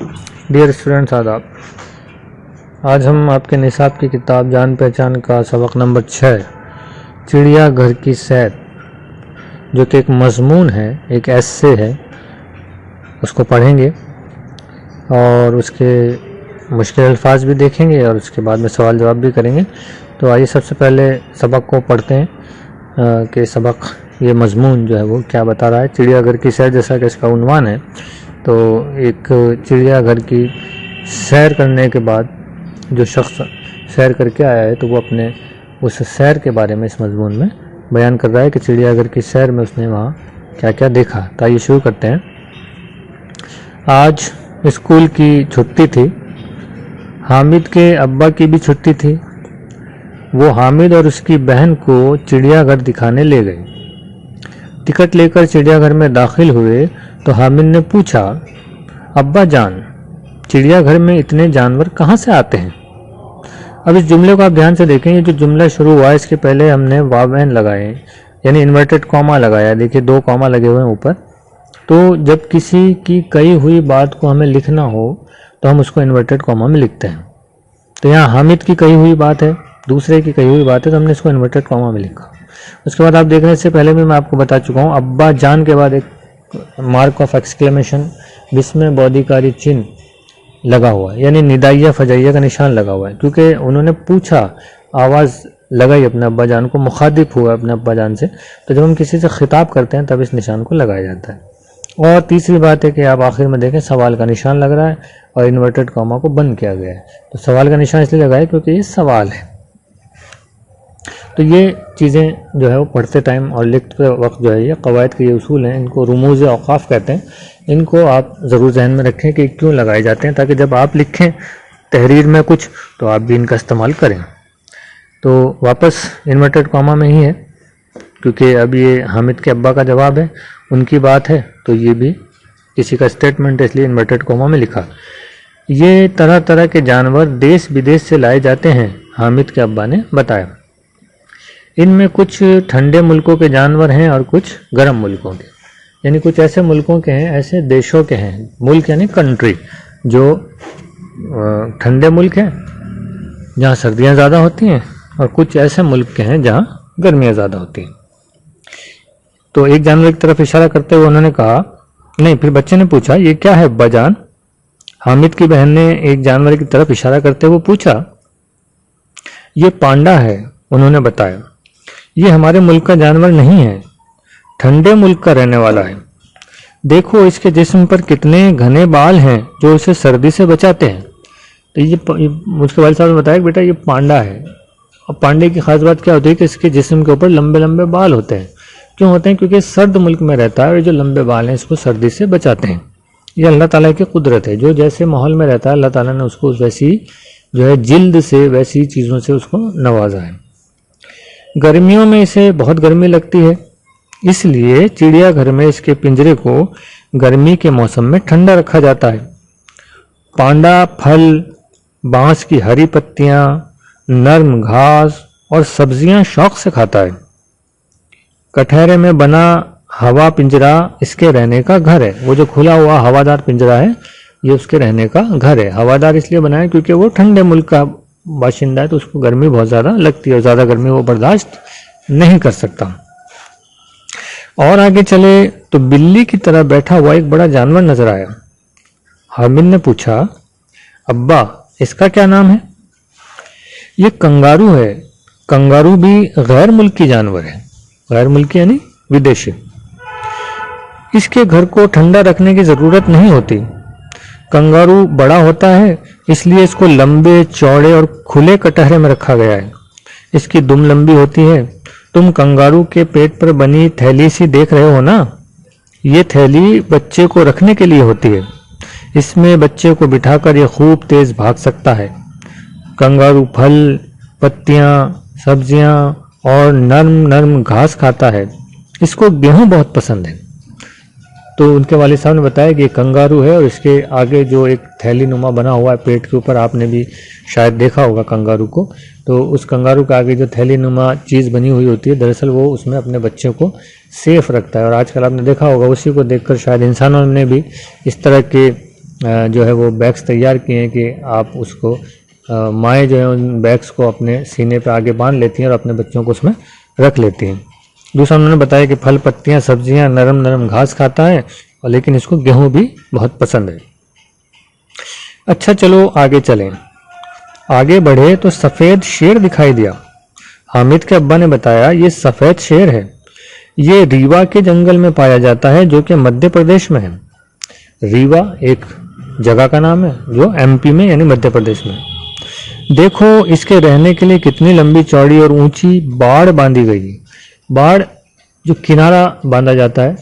Dear students, आदाब। आज हम आपके निसाब की किताब जान पहचान का सबक नंबर 6 चिड़ियाघर की सैर, जो कि एक मजमून है, एक एस्से है, उसको पढ़ेंगे और उसके मुश्किल अल्फाज भी देखेंगे और उसके बाद में सवाल जवाब भी करेंगे। तो आइए सबसे पहले सबक को पढ़ते हैं कि सबक ये मजमून जो है वो क्या बता रहा है। चिड़ियाघर की सैर, जैसा कि इसका उन्वान है, तो एक चिड़ियाघर की सैर करने के बाद जो शख्स सैर करके आया है तो वो अपने उस सैर के बारे में इस मजमून में बयान कर रहा है कि चिड़ियाघर की सैर में उसने वहाँ क्या क्या देखा। तो आइए शुरू करते हैं। आज स्कूल की छुट्टी थी। हामिद के अब्बा की भी छुट्टी थी। वो हामिद और उसकी बहन को चिड़ियाघर दिखाने ले गए। टिकट लेकर चिड़ियाघर में दाखिल हुए तो हामिद ने पूछा, अब्बा जान, चिड़ियाघर में इतने जानवर कहाँ से आते हैं? अब इस जुमले को आप ध्यान से देखें। ये जो जुमला शुरू हुआ है इसके पहले हमने वावेन लगाए, यानी इन्वर्टेड कॉमा लगाया। देखिए 2 कॉमा लगे हुए हैं ऊपर। तो जब किसी की कही हुई बात को हमें लिखना हो तो हम उसको इन्वर्टेड कॉमा में लिखते हैं। तो यहाँ हामिद की कही हुई बात है, दूसरे की कही हुई बात है, तो हमने इसको इन्वर्टेड कॉमा में लिखा। उसके बाद आप देख रहे हैं, इससे पहले भी मैं आपको बता चुका हूँ, अब्बा जान के बाद एक मार्क ऑफ एक्सक्लेमेशन बिस्म बोधिकारी चिन्ह लगा हुआ है, यानी निदाइया फजाइया का निशान लगा हुआ है, क्योंकि उन्होंने पूछा, आवाज़ लगाई अपने अब्बा जान को, मुखातिब हुआ अपने अब्बा जान से। तो जब हम किसी से खिताब करते हैं तब इस निशान को लगाया जाता है। और तीसरी बात है कि आप आखिर में देखें, सवाल का निशान लग रहा है और इन्वर्टेड कॉमा को बंद किया गया है। तो सवाल का निशान इसलिए लगा है क्योंकि ये सवाल है। तो ये चीज़ें जो है वो पढ़ते टाइम और लिखते वक्त जो है, ये कवायद के ये उसूल हैं, इनको रुमूज़ औक़ाफ़ कहते हैं। इनको आप ज़रूर जहन में रखें कि क्यों लगाए जाते हैं, ताकि जब आप लिखें तहरीर में कुछ तो आप भी इनका इस्तेमाल करें। तो वापस इन्वर्टेड कॉमा में ही है, क्योंकि अब ये हामिद के अब्बा का जवाब है, उनकी बात है, तो ये भी किसी का स्टेटमेंट है, इसलिए इन्वर्टेड कॉमा में लिखा। ये तरह तरह के जानवर देश विदेश से लाए जाते हैं, हामिद के अब्बा ने बताया। इनमें कुछ ठंडे मुल्कों के जानवर हैं और कुछ गर्म मुल्कों के, यानी कुछ ऐसे मुल्कों के हैं, ऐसे देशों के हैं, मुल्क यानी कंट्री, जो ठंडे मुल्क हैं जहाँ सर्दियाँ ज़्यादा होती हैं, और कुछ ऐसे मुल्क के हैं जहाँ गर्मियाँ ज़्यादा होती हैं। तो एक जानवर की तरफ इशारा करते हुए उन्होंने कहा, नहीं, फिर बच्चे ने पूछा, ये क्या है अब्बा जान? हामिद की बहन ने एक जानवर की तरफ इशारा करते हुए पूछा। ये पांडा है, उन्होंने बताया। ये हमारे मुल्क का जानवर नहीं है, ठंडे मुल्क का रहने वाला है। देखो इसके जिस्म पर कितने घने बाल हैं जो इसे सर्दी से बचाते हैं। तो ये मुझके वालिद साहब ने बताया कि बेटा ये पांडा है। और पांडे की खास बात क्या होती है कि इसके जिस्म के ऊपर लंबे लंबे बाल होते हैं। क्यों होते हैं? क्योंकि सर्द मुल्क में रहता है और जो लंबे बाल हैं इसको सर्दी से बचाते हैं। ये अल्लाह ताला की कुदरत है, जो जैसे माहौल में रहता है अल्लाह ताला ने उसको वैसी जो है जिल्द से, वैसी चीज़ों से उसको नवाजा है। गर्मियों में इसे बहुत गर्मी लगती है, इसलिए चिड़ियाघर में इसके पिंजरे को गर्मी के मौसम में ठंडा रखा जाता है। पांडा फल, बांस की हरी पत्तियां, नर्म घास और सब्जियां शौक से खाता है। कटहरे में बना हवा पिंजरा इसके रहने का घर है। वो जो खुला हुआ हवादार पिंजरा है ये उसके रहने का घर है। हवादार इसलिए बना है क्योंकि वो ठंडे मुल्क का बाशिंदा है, तो उसको गर्मी बहुत ज़्यादा लगती है और ज़्यादा गर्मी वो बर्दाश्त नहीं कर सकता। और आगे चले तो बिल्ली की तरह बैठा हुआ एक बड़ा जानवर नजर आया। हामिद ने पूछा, अब्बा इसका क्या नाम है? ये कंगारू है। कंगारू भी गैर मुल्की जानवर है। गैर मुल्की यानी विदेशी। इसके घर को ठंडा रखने की ज़रूरत नहीं होती। कंगारू बड़ा होता है, इसलिए इसको लंबे चौड़े और खुले कटहरे में रखा गया है। इसकी दुम लंबी होती है। तुम कंगारू के पेट पर बनी थैली सी देख रहे हो ना, ये थैली बच्चे को रखने के लिए होती है। इसमें बच्चे को बिठाकर ये खूब तेज भाग सकता है। कंगारू फल, पत्तियां, सब्जियां और नर्म नर्म घास खाता है। इसको गेहूं बहुत पसंद है। तो उनके वालिद साहब ने बताया कि ये कंगारू है और इसके आगे जो एक थैली नुमा बना हुआ है पेट के ऊपर, आपने भी शायद देखा होगा कंगारू को। तो उस कंगारू के आगे जो थैली नुमा चीज़ बनी हुई होती है, दरअसल वो उसमें अपने बच्चे को सेफ रखता है। और आजकल आपने देखा होगा, उसी को देखकर शायद इंसानों ने भी इस तरह के जो है वो बैग्स तैयार किए हैं कि आप उसको माएँ जो है उन बैग्स को अपने सीने पे आगे बांध लेती हैं और अपने बच्चों को उसमें रख लेती हैं। दूसरा उन्होंने बताया कि फल, पत्तियाँ, सब्जियाँ, नरम नरम घास खाता है और लेकिन इसको गेहूँ भी बहुत पसंद है। अच्छा चलो आगे चलें। आगे बढ़े तो सफ़ेद शेर दिखाई दिया। हामिद के अब्बा ने बताया ये सफ़ेद शेर है, ये रीवा के जंगल में पाया जाता है जो कि मध्य प्रदेश में है। रीवा एक जगह का नाम है जो एमपी में यानी मध्य प्रदेश में। देखो इसके रहने के लिए कितनी लंबी चौड़ी और ऊंची बाड़ बांधी गई है। बाड़ जो किनारा बांधा जाता है,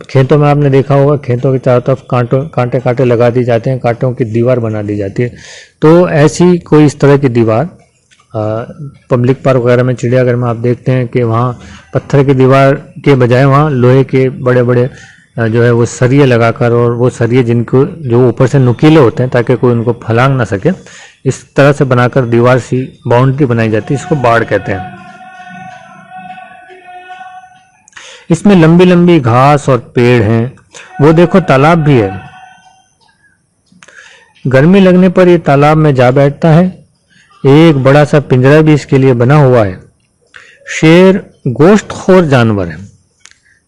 खेतों में आपने देखा होगा, खेतों के चारों तरफ कांटे कांटे लगा दिए जाते हैं, कांटों की दीवार बना दी जाती है। तो ऐसी कोई इस तरह की दीवार पब्लिक पार्क वगैरह में, चिड़ियाघर में आप देखते हैं कि वहाँ पत्थर की दीवार के बजाय वहाँ लोहे के बड़े बड़े जो है वो सरिये लगाकर, और वो सरिये जिनको जो ऊपर से नुकीले होते हैं ताकि कोई उनको फलांग ना सके, इस तरह से बनाकर दीवार सी बाउंड्री बनाई जाती है। इसको बाड़ कहते हैं। इसमें लंबी लंबी घास और पेड़ हैं। वो देखो तालाब भी है। गर्मी लगने पर ये तालाब में जा बैठता है। एक बड़ा सा पिंजरा भी इसके लिए बना हुआ है। शेर गोश्तखोर जानवर है।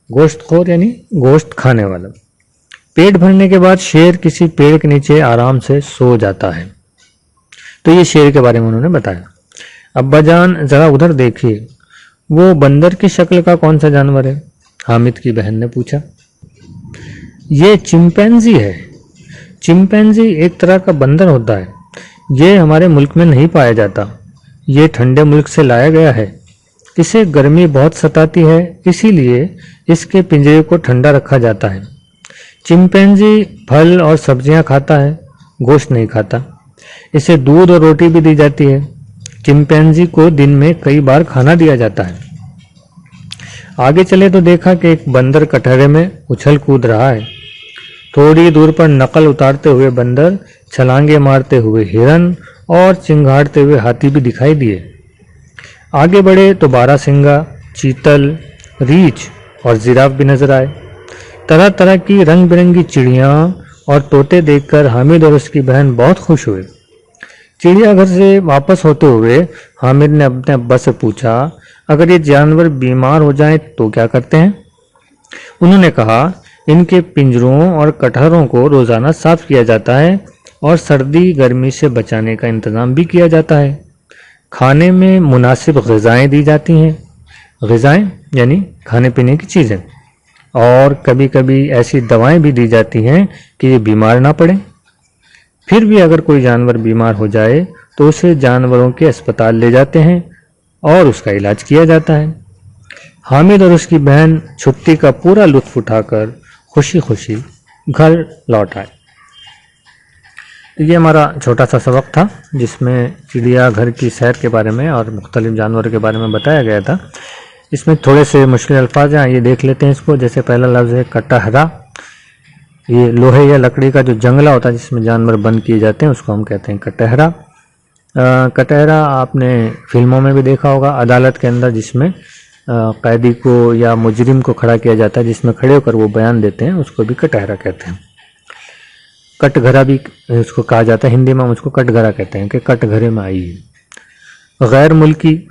गोश्तखोर यानी गोश्त खाने वाला। पेट भरने के बाद शेर किसी पेड़ के नीचे आराम से सो जाता है। तो ये शेर के बारे में उन्होंने बताया। अब्बा जान जरा उधर देखिए, वो बंदर की शक्ल का कौन सा जानवर है? हामिद की बहन ने पूछा। ये चिंपैंजी है। चिंपैंजी एक तरह का बंदर होता है। ये हमारे मुल्क में नहीं पाया जाता। ये ठंडे मुल्क से लाया गया है। इसे गर्मी बहुत सताती है, इसीलिए इसके पिंजरे को ठंडा रखा जाता है। चिंपैंजी फल और सब्जियां खाता है, गोश्त नहीं खाता। इसे दूध और रोटी भी दी जाती है। चिंपैंजी को दिन में कई बार खाना दिया जाता है। आगे चले तो देखा कि एक बंदर कटहरे में उछल कूद रहा है। थोड़ी दूर पर नकल उतारते हुए बंदर, छलांगे मारते हुए हिरन और चिंगाड़ते हुए हाथी भी दिखाई दिए। आगे बढ़े तो बारहसिंगा, चीतल, रीछ और जिराफ भी नजर आए। तरह तरह की रंग बिरंगी चिड़ियाँ और तोते देखकर हामिद और उसकी बहन बहुत खुश हुए। चिड़ियाघर से वापस होते हुए हामिद ने अपने अब्बा से पूछा, अगर ये जानवर बीमार हो जाएं तो क्या करते हैं? उन्होंने कहा, इनके पिंजरों और कटहरों को रोजाना साफ किया जाता है और सर्दी गर्मी से बचाने का इंतजाम भी किया जाता है। खाने में मुनासिब ग़िज़ाएँ दी जाती हैं। ग़िज़ाएँ यानी खाने पीने की चीज़ें। और कभी कभी ऐसी दवाएं भी दी जाती हैं कि ये बीमार ना पड़े। फिर भी अगर कोई जानवर बीमार हो जाए तो उसे जानवरों के अस्पताल ले जाते हैं और उसका इलाज किया जाता है। हामिद और उसकी बहन छुट्टी का पूरा लुत्फ़ उठाकर खुशी खुशी घर लौट आए। ये हमारा छोटा सा सबक था जिसमें चिड़ियाघर की सैर के बारे में और मुख्तलिफ जानवरों के बारे में बताया गया था। इसमें थोड़े से मुश्किल अल्फाज हैं, ये देख लेते हैं इसको। जैसे पहला लफ्ज़ है कटहरा। ये लोहे या लकड़ी का जो जंगला होता है जिसमें जानवर बंद किए जाते हैं उसको हम कहते हैं कटहरा। कटहरा आपने फिल्मों में भी देखा होगा, अदालत के अंदर जिसमें कैदी को या मुजरिम को खड़ा किया जाता है, जिसमें खड़े होकर वो बयान देते हैं, उसको भी कटहरा कहते हैं। कटघरा भी उसको कहा जाता है, हिंदी में हम उसको कटघरा कहते हैं कि कटघरे में आई है। गैर मुल्की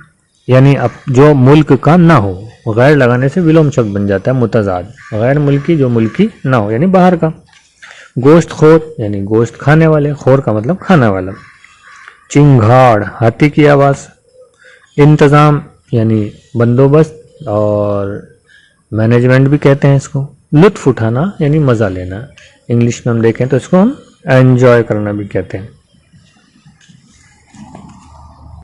यानी अब जो मुल्क का ना हो, गैर लगाने से विलोम शब्द बन जाता है मुतजाद। गैर मुल्की जो मुल्की ना हो यानी बाहर का। गोश्त खोर यानी गोश्त खाने वाले, खोर का मतलब खाने वाला। चिंगाड़ हाथी की आवाज़। इंतज़ाम यानी बंदोबस्त और मैनेजमेंट भी कहते हैं इसको। लुत्फ़ उठाना यानी मज़ा लेना, इंग्लिश में हम देखें तो इसको हम एंजॉय करना भी कहते हैं।